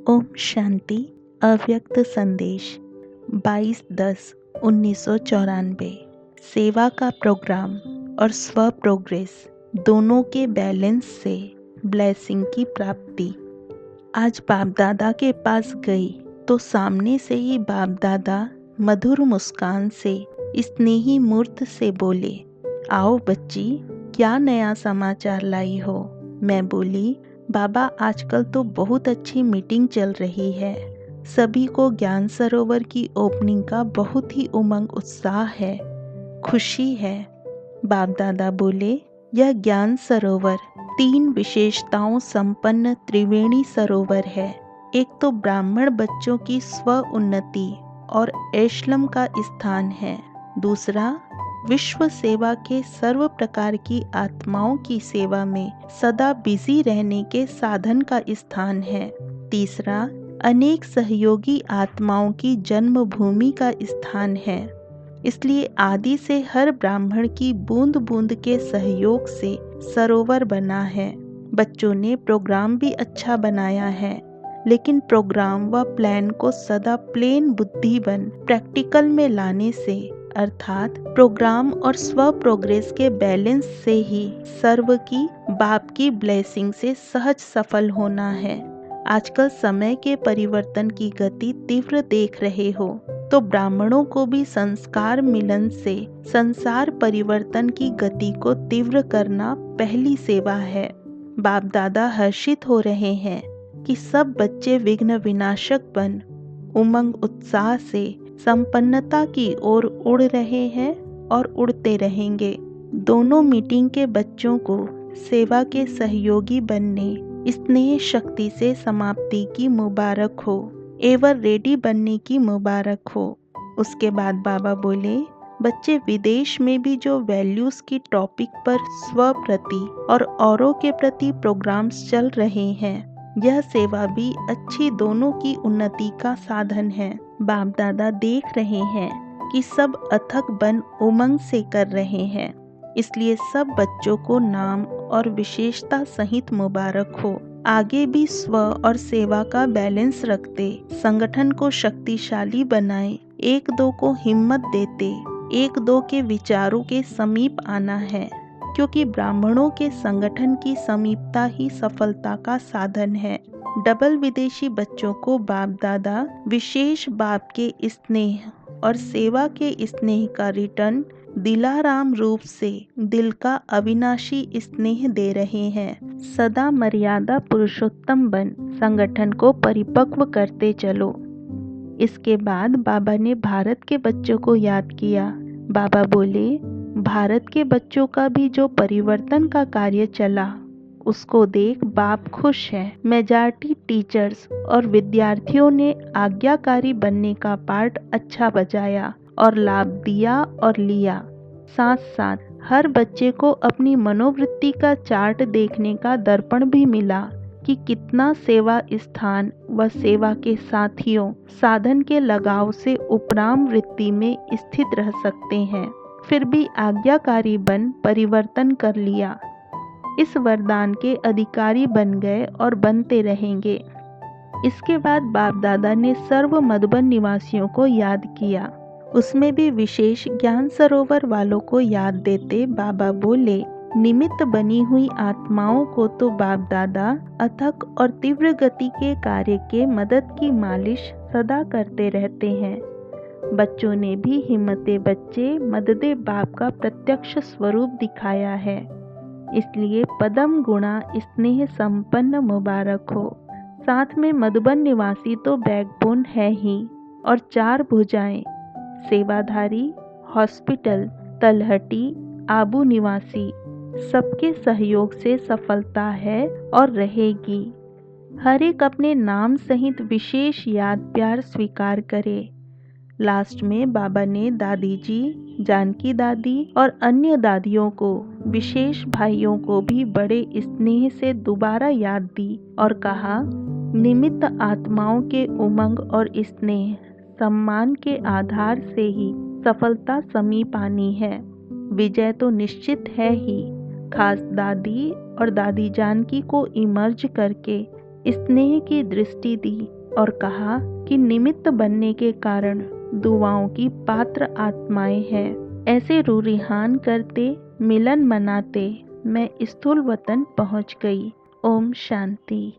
ओम शांति। अव्यक्त संदेश 22/10/1994। सेवा का प्रोग्राम और स्व प्रोग्रेस दोनों के बैलेंस से ब्लेसिंग की प्राप्ति। आज बाप दादा के पास गई तो सामने से ही बाप दादा मधुर मुस्कान से स्नेही मूर्त से बोले, आओ बच्ची, क्या नया समाचार लाई हो। मैं बोली, बाबा आजकल तो बहुत अच्छी मीटिंग चल रही है, सभी को ज्ञान सरोवर की ओपनिंग का बहुत ही उमंग उत्साह है, खुशी है। बाप दादा बोले, यह ज्ञान सरोवर 3 विशेषताओं संपन्न त्रिवेणी सरोवर है। एक तो ब्राह्मण बच्चों की स्व उन्नति और ऐशलम का स्थान है, दूसरा विश्व सेवा के सर्व प्रकार की आत्माओं की सेवा में सदा बिजी रहने के साधन का स्थान है, तीसरा अनेक सहयोगी आत्माओं की जन्मभूमि का स्थान है। इसलिए आदि से हर ब्राह्मण की बूंद बूंद के सहयोग से सरोवर बना है। बच्चों ने प्रोग्राम भी अच्छा बनाया है, लेकिन प्रोग्राम व प्लान को सदा प्लेन बुद्धि बन प्रैक्टिकल में लाने से, अर्थात प्रोग्राम और स्व प्रोग्रेस के बैलेंस से ही सर्व की बाप की ब्लेसिंग से सहज सफल होना है। आजकल समय के परिवर्तन की गति तीव्र देख रहे हो, तो ब्राह्मणों को भी संस्कार मिलन से संसार परिवर्तन की गति को तीव्र करना पहली सेवा है। बाप दादा हर्षित हो रहे हैं कि सब बच्चे विघ्न विनाशक बन उमंग उत्साह से संपन्नता की ओर उड़ रहे हैं और उड़ते रहेंगे। दोनों मीटिंग के बच्चों को सेवा के सहयोगी बनने, स्नेह शक्ति से समाप्ति की मुबारक हो, एवर रेडी बनने की मुबारक हो। उसके बाद बाबा बोले, बच्चे विदेश में भी जो वैल्यूज की टॉपिक पर स्व प्रति और औरों के प्रति प्रोग्राम्स चल रहे हैं, यह सेवा भी अच्छी दोनों की उन्नति का साधन है। बाप दादा देख रहे हैं कि सब अथक बन उमंग से कर रहे हैं, इसलिए सब बच्चों को नाम और विशेषता सहित मुबारक हो। आगे भी स्व और सेवा का बैलेंस रखते संगठन को शक्तिशाली बनाए, एक दो को हिम्मत देते, एक दो के विचारों के समीप आना है, क्योंकि ब्राह्मणों के संगठन की समीपता ही सफलता का साधन है। डबल विदेशी बच्चों को बाप दादा विशेष बाप के स्नेह और सेवा के स्नेह का रिटर्न दिलाराम रूप से दिल का अविनाशी स्नेह दे रहे हैं। सदा मर्यादा पुरुषोत्तम बन संगठन को परिपक्व करते चलो। इसके बाद बाबा ने भारत के बच्चों को याद किया। बाबा बोले, भारत के बच्चों का भी जो परिवर्तन का कार्य चला उसको देख बाप खुश है। मेजॉरिटी टीचर्स और विद्यार्थियों ने आज्ञाकारी बनने का पार्ट अच्छा बजाया और लाभ दिया और लिया। साथ साथ हर बच्चे को अपनी मनोवृत्ति का चार्ट देखने का दर्पण भी मिला कि कितना सेवा स्थान व सेवा के साथियों साधन के लगाव से उपराम वृत्ति में स्थित रह सकते हैं, फिर भी आज्ञाकारी बन परिवर्तन कर लिया। इस वरदान के अधिकारी बन गए और बनते रहेंगे। इसके बाद बाप दादा ने सर्व मधुबन निवासियों को याद किया। उसमें भी विशेष ज्ञान सरोवर वालों को याद देते बाबा बोले, निमित्त बनी हुई आत्माओं को तो बाप दादा अथक और तीव्र गति के कार्य के मदद की मालिश सदा करते रहते हैं। बच्चों ने भी हिम्मते बच्चे मददे बाप का प्रत्यक्ष स्वरूप दिखाया है, इसलिए पदम गुणा स्नेह संपन्न मुबारक हो। साथ में मधुबन निवासी तो बैकबोन है ही, और 4 भुजाएं सेवाधारी, हॉस्पिटल, तलहटी, आबू निवासी, सबके सहयोग से सफलता है और रहेगी। हर एक अपने नाम सहित विशेष याद प्यार स्वीकार करे। लास्ट में बाबा ने दादी जी, जानकी दादी और अन्य दादियों को, विशेष भाइयों को भी बड़े स्नेह से दोबारा याद दी और कहा, निमित्त आत्माओं के उमंग और स्नेह सम्मान के आधार से ही सफलता समीप आनी है। विजय तो निश्चित है ही। खास दादी और दादी जानकी को इमर्ज करके स्नेह की दृष्टि दी और कहा कि निमित्त बनने के कारण दुआओं की पात्र आत्माएं हैं। ऐसे रूरिहान करते, मिलन मनाते मैं स्थूल वतन पहुंच गई। ओम शांति।